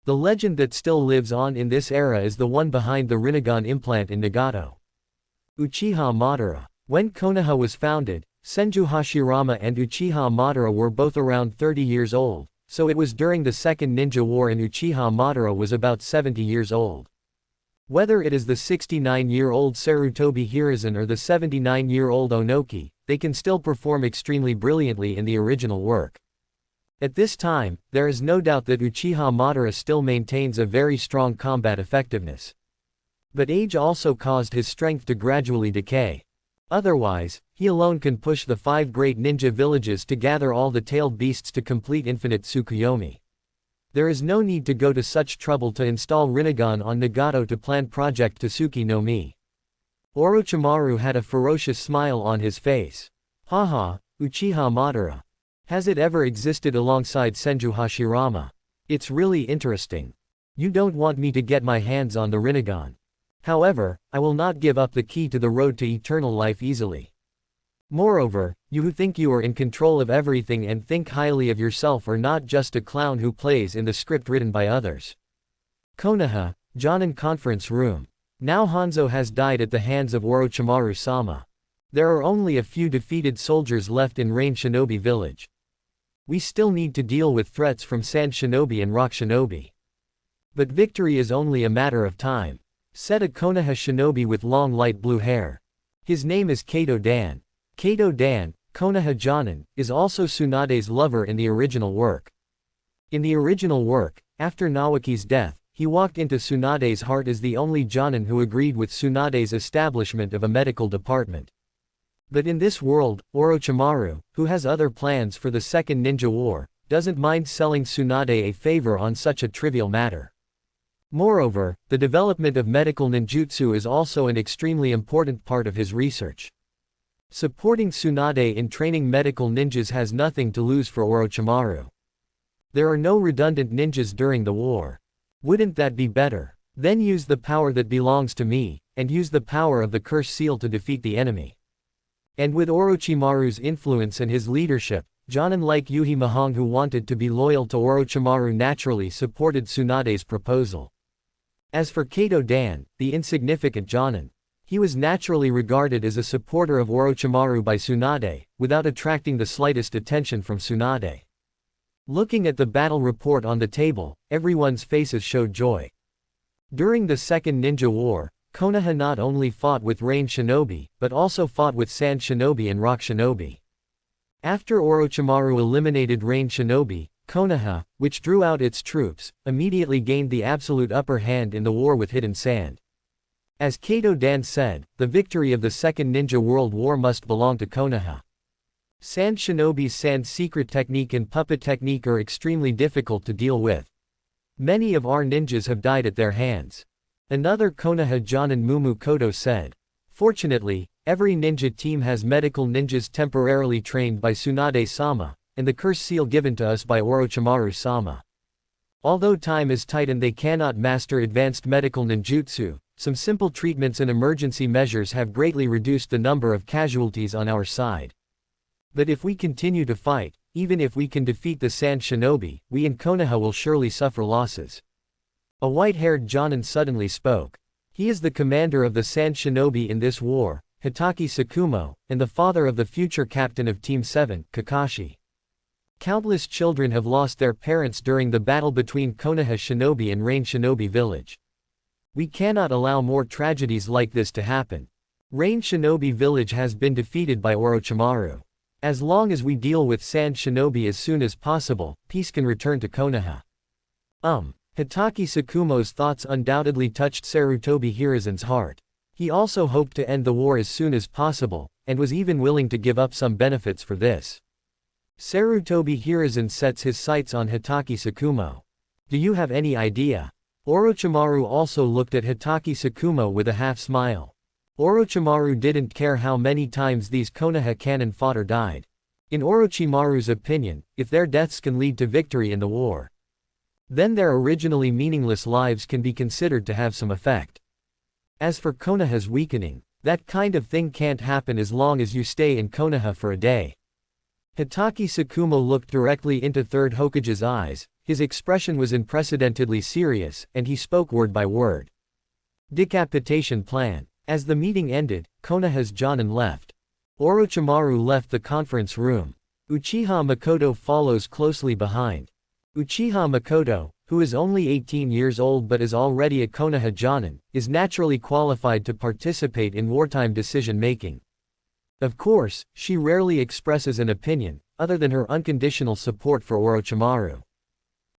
The legend that still lives on in this era is the one behind the Rinnegan implant in Nagato. Uchiha Madara. When Konoha was founded, Senju Hashirama and Uchiha Madara were both around 30 years old, so it was during the Second Ninja War and Uchiha Madara was about 70 years old. Whether it is the 69-year-old Sarutobi Hiruzen or the 79-year-old Onoki, they can still perform extremely brilliantly in the original work. At this time, there is no doubt that Uchiha Madara still maintains a very strong combat effectiveness. But age also caused his strength to gradually decay. Otherwise, he alone can push the 5 great ninja villages to gather all the tailed beasts to complete infinite Tsukuyomi. There is no need to go to such trouble to install Rinnegan on Nagato to plan Project Tsuki no Mi. Orochimaru had a ferocious smile on his face. Haha, Uchiha Madara. Has it ever existed alongside Senju Hashirama? It's really interesting. You don't want me to get my hands on the Rinnegan. However, I will not give up the key to the road to eternal life easily. Moreover, you who think you are in control of everything and think highly of yourself are not just a clown who plays in the script written by others. Konoha, Jonin Conference Room. Now Hanzo has died at the hands of Orochimaru-sama. There are only a few defeated soldiers left in Rain Shinobi Village. We still need to deal with threats from Sand Shinobi and Rock Shinobi. But victory is only a matter of time, said a Konoha shinobi with long light blue hair. His name is Kato Dan. Kato Dan, Konoha Jonin, is also Tsunade's lover in the original work. In the original work, after Naoki's death, he walked into Tsunade's heart as the only Jonin who agreed with Tsunade's establishment of a medical department. But in this world, Orochimaru, who has other plans for the Second Ninja War, doesn't mind selling Tsunade a favor on such a trivial matter. Moreover, the development of medical ninjutsu is also an extremely important part of his research. Supporting Tsunade in training medical ninjas has nothing to lose for Orochimaru. There are no redundant ninjas during the war. Wouldn't that be better? Then use the power that belongs to me, and use the power of the curse seal to defeat the enemy. And with Orochimaru's influence and his leadership, Jonin like Yuhi Mahong who wanted to be loyal to Orochimaru naturally supported Tsunade's proposal. As for Kato Dan, the insignificant Jonin, he was naturally regarded as a supporter of Orochimaru by Tsunade, without attracting the slightest attention from Tsunade. Looking at the battle report on the table, everyone's faces showed joy. During the Second Ninja War, Konoha not only fought with Rain Shinobi, but also fought with Sand Shinobi and Rock Shinobi. After Orochimaru eliminated Rain Shinobi, Konoha, which drew out its troops, immediately gained the absolute upper hand in the war with Hidden Sand. As Kato Dan said, the victory of the Second Ninja World War must belong to Konoha. Sand Shinobi's sand secret technique and puppet technique are extremely difficult to deal with. Many of our ninjas have died at their hands. Another Konoha Jonin Mumu Koto said. Fortunately, every ninja team has medical ninjas temporarily trained by Tsunade-sama, and the curse seal given to us by Orochimaru-sama. Although time is tight and they cannot master advanced medical ninjutsu, some simple treatments and emergency measures have greatly reduced the number of casualties on our side. But if we continue to fight, even if we can defeat the Sand Shinobi, we in Konoha will surely suffer losses. A white-haired Jonin suddenly spoke. He is the commander of the Sand Shinobi in this war, Hitaki Sakumo, and the father of the future captain of Team 7, Kakashi. Countless children have lost their parents during the battle between Konoha Shinobi and Rain Shinobi village. We cannot allow more tragedies like this to happen. Rain Shinobi village has been defeated by Orochimaru. As long as we deal with Sand Shinobi as soon as possible, peace can return to Konoha. Hitaki Sakumo's thoughts undoubtedly touched Sarutobi Hiruzen's heart. He also hoped to end the war as soon as possible, and was even willing to give up some benefits for this. Sarutobi Hiruzen sets his sights on Hitaki Sakumo. Do you have any idea? Orochimaru also looked at Hitaki Sakumo with a half-smile. Orochimaru didn't care how many times these Konoha cannon fodder died. In Orochimaru's opinion, if their deaths can lead to victory in the war, then their originally meaningless lives can be considered to have some effect. As for Konoha's weakening, that kind of thing can't happen as long as you stay in Konoha for a day. Hitaki Sakumo looked directly into Third Hokage's eyes, his expression was unprecedentedly serious, and he spoke word by word. Decapitation plan. As the meeting ended, Konoha's Jonin left. Orochimaru left the conference room. Uchiha Makoto follows closely behind. Uchiha Makoto, who is only 18 years old but is already a Konoha Jonin, is naturally qualified to participate in wartime decision-making. Of course, she rarely expresses an opinion, other than her unconditional support for Orochimaru.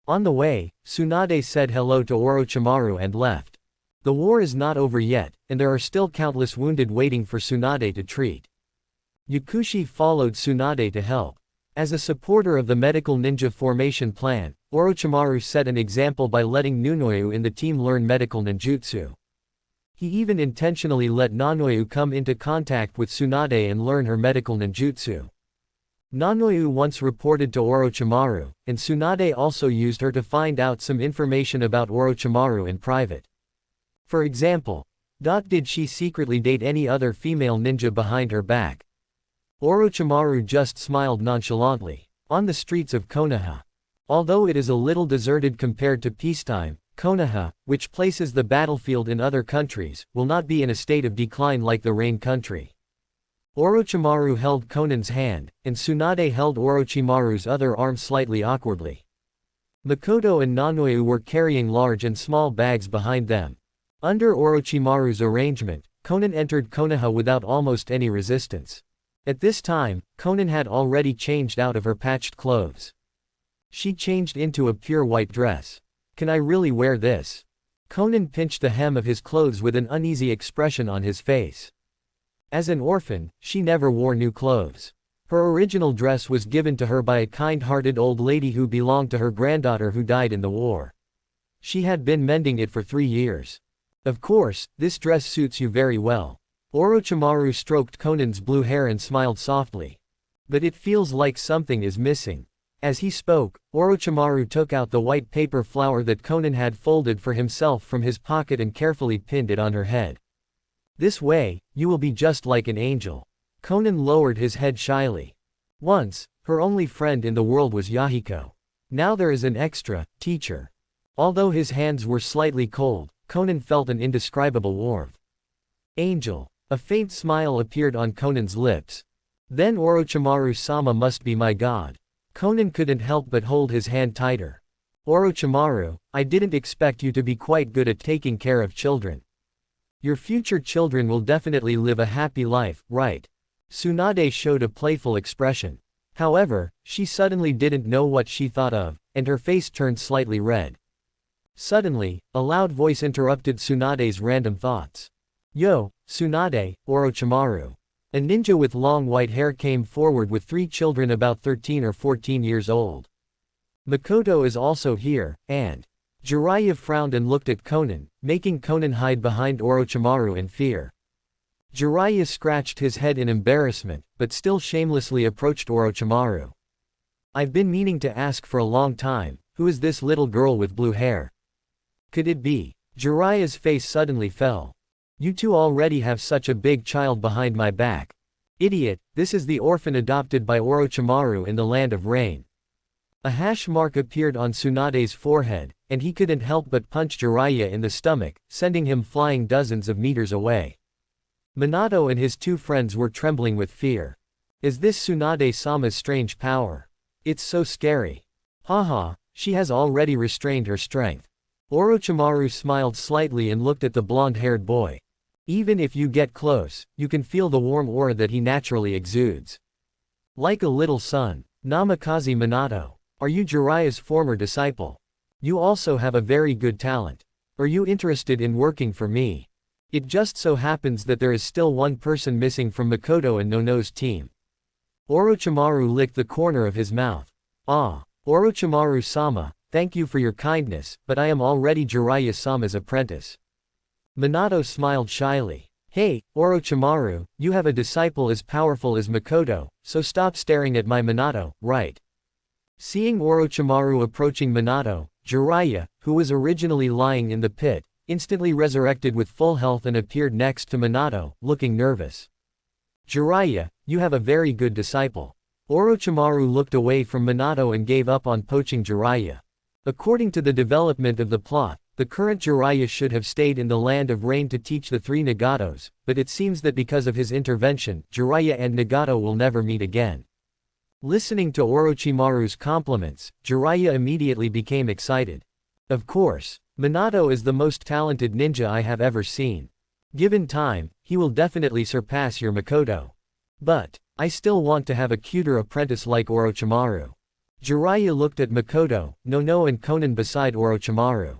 On the way, Tsunade said hello to Orochimaru and left. The war is not over yet, and there are still countless wounded waiting for Tsunade to treat. Yakushi followed Tsunade to help. As a supporter of the medical ninja formation plan, Orochimaru set an example by letting Nunoyu in the team learn medical ninjutsu. He even intentionally let Nanoyu come into contact with Tsunade and learn her medical ninjutsu. Nanoyu once reported to Orochimaru, and Tsunade also used her to find out some information about Orochimaru in private. For example, did she secretly date any other female ninja behind her back? Orochimaru just smiled nonchalantly. On the streets of Konoha. Although it is a little deserted compared to peacetime, Konoha, which places the battlefield in other countries, will not be in a state of decline like the Rain country. Orochimaru held Konan's hand, and Tsunade held Orochimaru's other arm slightly awkwardly. Makoto and Nanoyu were carrying large and small bags behind them. Under Orochimaru's arrangement, Konan entered Konoha without almost any resistance. At this time, Konan had already changed out of her patched clothes. She changed into a pure white dress. Can I really wear this? Konan pinched the hem of his clothes with an uneasy expression on his face. As an orphan, she never wore new clothes. Her original dress was given to her by a kind-hearted old lady who belonged to her granddaughter who died in the war. She had been mending it for 3 years. Of course, this dress suits you very well. Orochimaru stroked Konan's blue hair and smiled softly. But it feels like something is missing. As he spoke, Orochimaru took out the white paper flower that Konan had folded for himself from his pocket and carefully pinned it on her head. This way, you will be just like an angel. Konan lowered his head shyly. Once, her only friend in the world was Yahiko. Now there is an extra, teacher. Although his hands were slightly cold, Konan felt an indescribable warmth. Angel. A faint smile appeared on Konan's lips. Then Orochimaru-sama must be my god. Konan couldn't help but hold his hand tighter. Orochimaru, I didn't expect you to be quite good at taking care of children. Your future children will definitely live a happy life, right? Tsunade showed a playful expression. However, she suddenly didn't know what she thought of, and her face turned slightly red. Suddenly, a loud voice interrupted Tsunade's random thoughts. Yo, Tsunade, Orochimaru. A ninja with long white hair came forward with 3 children about 13 or 14 years old. Makoto is also here, and Jiraiya frowned and looked at Konan, making Konan hide behind Orochimaru in fear. Jiraiya scratched his head in embarrassment, but still shamelessly approached Orochimaru. I've been meaning to ask for a long time, who is this little girl with blue hair? Could it be? Jiraiya's face suddenly fell. You two already have such a big child behind my back. Idiot, this is the orphan adopted by Orochimaru in the Land of Rain. A hash mark appeared on Tsunade's forehead, and he couldn't help but punch Jiraiya in the stomach, sending him flying dozens of meters away. Minato and his two friends were trembling with fear. Is this Tsunade-sama's strange power? It's so scary. Haha, she has already restrained her strength. Orochimaru smiled slightly and looked at the blonde-haired boy. Even if you get close, you can feel the warm aura that he naturally exudes. Like a little son. Namikaze Minato. Are you Jiraiya's former disciple? You also have a very good talent. Are you interested in working for me? It just so happens that there is still one person missing from Makoto and Nono's team. Orochimaru licked the corner of his mouth. Ah, Orochimaru-sama, thank you for your kindness, but I am already Jiraiya-sama's apprentice. Minato smiled shyly. Hey, Orochimaru, you have a disciple as powerful as Makoto, so stop staring at my Minato, right? Seeing Orochimaru approaching Minato, Jiraiya, who was originally lying in the pit, instantly resurrected with full health and appeared next to Minato, looking nervous. Jiraiya, you have a very good disciple. Orochimaru looked away from Minato and gave up on poaching Jiraiya. According to the development of the plot, the current Jiraiya should have stayed in the Land of Rain to teach the three Nagatos, but it seems that because of his intervention, Jiraiya and Nagato will never meet again. Listening to Orochimaru's compliments, Jiraiya immediately became excited. Of course, Minato is the most talented ninja I have ever seen. Given time, he will definitely surpass your Makoto. But, I still want to have a cuter apprentice like Orochimaru. Jiraiya looked at Makoto, Nono and Konan beside Orochimaru.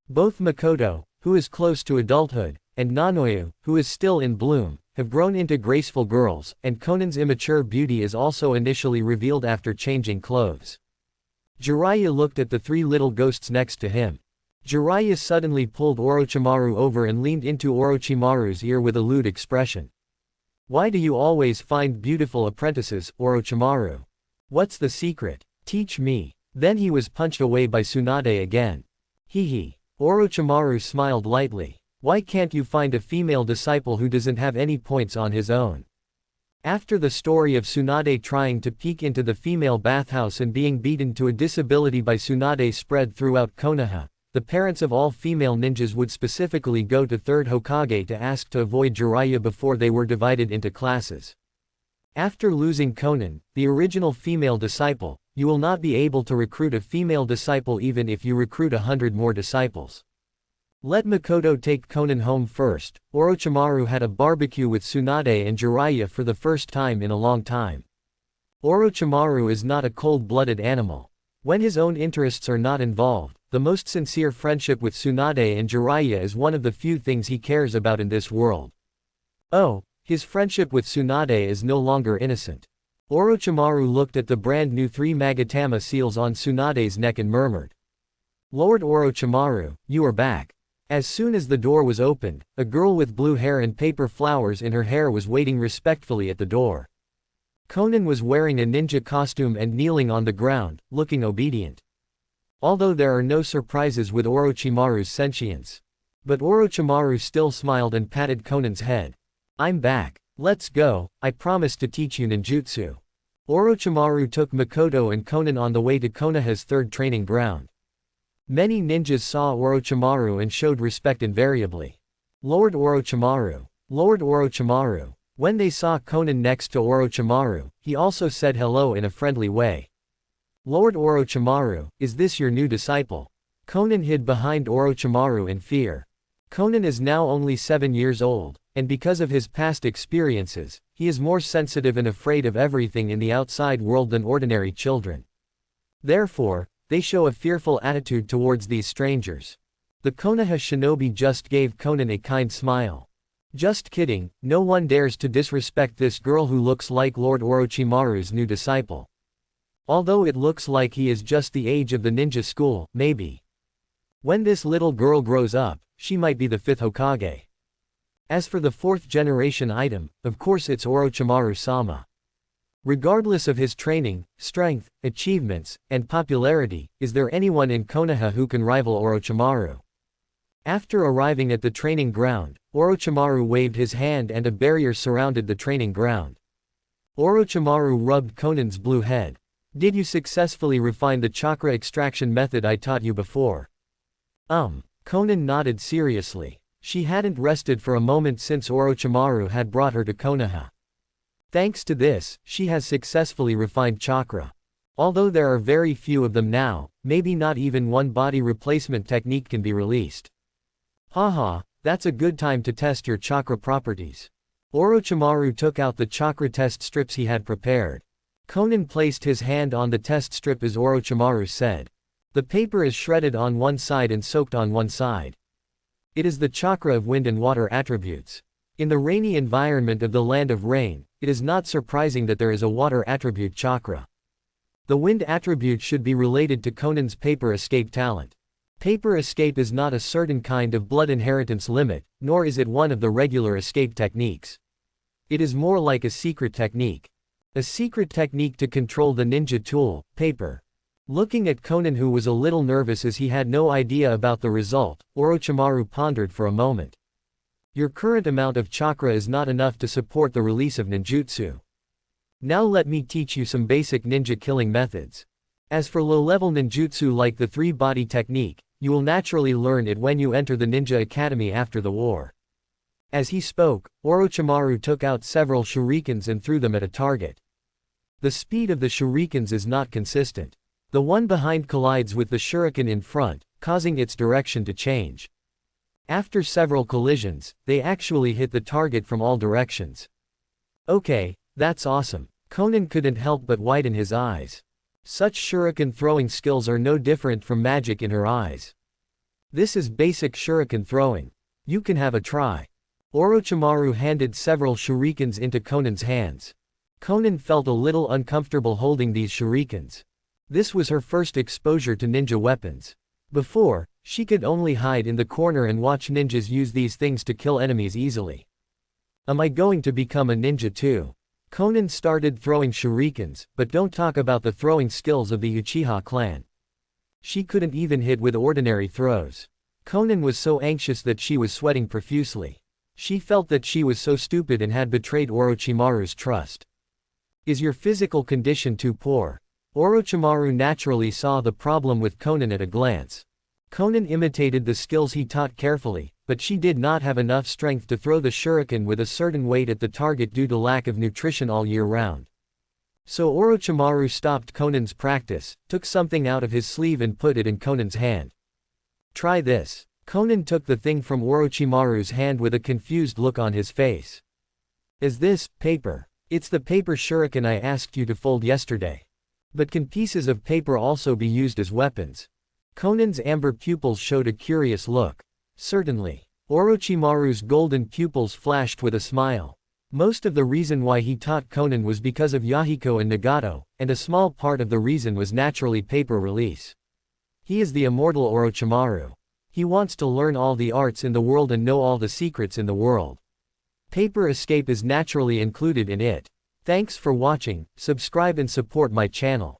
Both Makoto, who is close to adulthood, and Nanoyu, who is still in bloom, have grown into graceful girls, and Konan's immature beauty is also initially revealed after changing clothes. Jiraiya looked at the three little ghosts next to him. Jiraiya suddenly pulled Orochimaru over and leaned into Orochimaru's ear with a lewd expression. Why do you always find beautiful apprentices, Orochimaru? What's the secret? Teach me. Then he was punched away by Tsunade again. Hee. Orochimaru smiled lightly. Why can't you find a female disciple who doesn't have any points on his own? After the story of Tsunade trying to peek into the female bathhouse and being beaten to a disability by Tsunade spread throughout Konoha, the parents of all female ninjas would specifically go to 3rd Hokage to ask to avoid Jiraiya before they were divided into classes. After losing Konan, the original female disciple, you will not be able to recruit a female disciple even if you recruit 100 more disciples. Let Makoto take Konan home first. Orochimaru had a barbecue with Tsunade and Jiraiya for the first time in a long time. Orochimaru is not a cold-blooded animal. When his own interests are not involved, the most sincere friendship with Tsunade and Jiraiya is one of the few things he cares about in this world. Oh, his friendship with Tsunade is no longer innocent. Orochimaru looked at the brand new 3 Magatama seals on Tsunade's neck and murmured. Lord Orochimaru, you are back. As soon as the door was opened, a girl with blue hair and paper flowers in her hair was waiting respectfully at the door. Konan was wearing a ninja costume and kneeling on the ground, looking obedient. Although there are no surprises with Orochimaru's sentience. But Orochimaru still smiled and patted Konan's head. I'm back. Let's go, I promise to teach you ninjutsu. Orochimaru took Makoto and Konan on the way to Konoha's 3rd training ground. Many ninjas saw Orochimaru and showed respect invariably. Lord Orochimaru. Lord Orochimaru. When they saw Konan next to Orochimaru, he also said hello in a friendly way. Lord Orochimaru, is this your new disciple? Konan hid behind Orochimaru in fear. Konan is now only 7 years old, and because of his past experiences, he is more sensitive and afraid of everything in the outside world than ordinary children. Therefore, they show a fearful attitude towards these strangers. The Konoha shinobi just gave Konan a kind smile. Just kidding, no one dares to disrespect this girl who looks like Lord Orochimaru's new disciple. Although it looks like he is just the age of the ninja school, maybe. When this little girl grows up, she might be the 5th Hokage. As for the 4th generation item, of course it's Orochimaru-sama. Regardless of his training, strength, achievements, and popularity, is there anyone in Konoha who can rival Orochimaru? After arriving at the training ground, Orochimaru waved his hand and a barrier surrounded the training ground. Orochimaru rubbed Conan's blue head. Did you successfully refine the chakra extraction method I taught you before? Conan nodded seriously. She hadn't rested for a moment since Orochimaru had brought her to Konoha. Thanks to this, she has successfully refined chakra. Although there are very few of them now, maybe not even one body replacement technique can be released. Haha, that's a good time to test your chakra properties. Orochimaru took out the chakra test strips he had prepared. Conan placed his hand on the test strip as Orochimaru said. The paper is shredded on one side and soaked on one side. It is the chakra of wind and water attributes. In the rainy environment of the land of rain, it is not surprising that there is a water attribute chakra. The wind attribute should be related to Conan's paper escape talent. Paper escape is not a certain kind of blood inheritance limit, nor is it one of the regular escape techniques. It is more like a secret technique. A secret technique to control the ninja tool, paper. Looking at Conan, who was a little nervous as he had no idea about the result, Orochimaru pondered for a moment. Your current amount of chakra is not enough to support the release of ninjutsu. Now let me teach you some basic ninja killing methods. As for low-level ninjutsu like the 3-body technique, you will naturally learn it when you enter the ninja academy after the war. As he spoke, Orochimaru took out several shurikens and threw them at a target. The speed of the shurikens is not consistent. The one behind collides with the shuriken in front, causing its direction to change. After several collisions, they actually hit the target from all directions. Okay, that's awesome. Conan couldn't help but widen his eyes. Such shuriken throwing skills are no different from magic in her eyes. This is basic shuriken throwing. You can have a try. Orochimaru handed several shurikens into Conan's hands. Conan felt a little uncomfortable holding these shurikens. This was her first exposure to ninja weapons. Before, she could only hide in the corner and watch ninjas use these things to kill enemies easily. Am I going to become a ninja too? Conan started throwing shurikens, but don't talk about the throwing skills of the Uchiha clan. She couldn't even hit with ordinary throws. Conan was so anxious that she was sweating profusely. She felt that she was so stupid and had betrayed Orochimaru's trust. Is your physical condition too poor? Orochimaru naturally saw the problem with Conan at a glance. Conan imitated the skills he taught carefully, but she did not have enough strength to throw the shuriken with a certain weight at the target due to lack of nutrition all year round. So Orochimaru stopped Conan's practice, took something out of his sleeve and put it in Conan's hand. Try this. Conan took the thing from Orochimaru's hand with a confused look on his face. Is this paper? It's the paper shuriken I asked you to fold yesterday. But can pieces of paper also be used as weapons? Conan's amber pupils showed a curious look. Certainly. Orochimaru's golden pupils flashed with a smile. Most of the reason why he taught Conan was because of Yahiko and Nagato, and a small part of the reason was naturally paper release. He is the immortal Orochimaru. He wants to learn all the arts in the world and know all the secrets in the world. Paper escape is naturally included in it. Thanks for watching, subscribe and support my channel.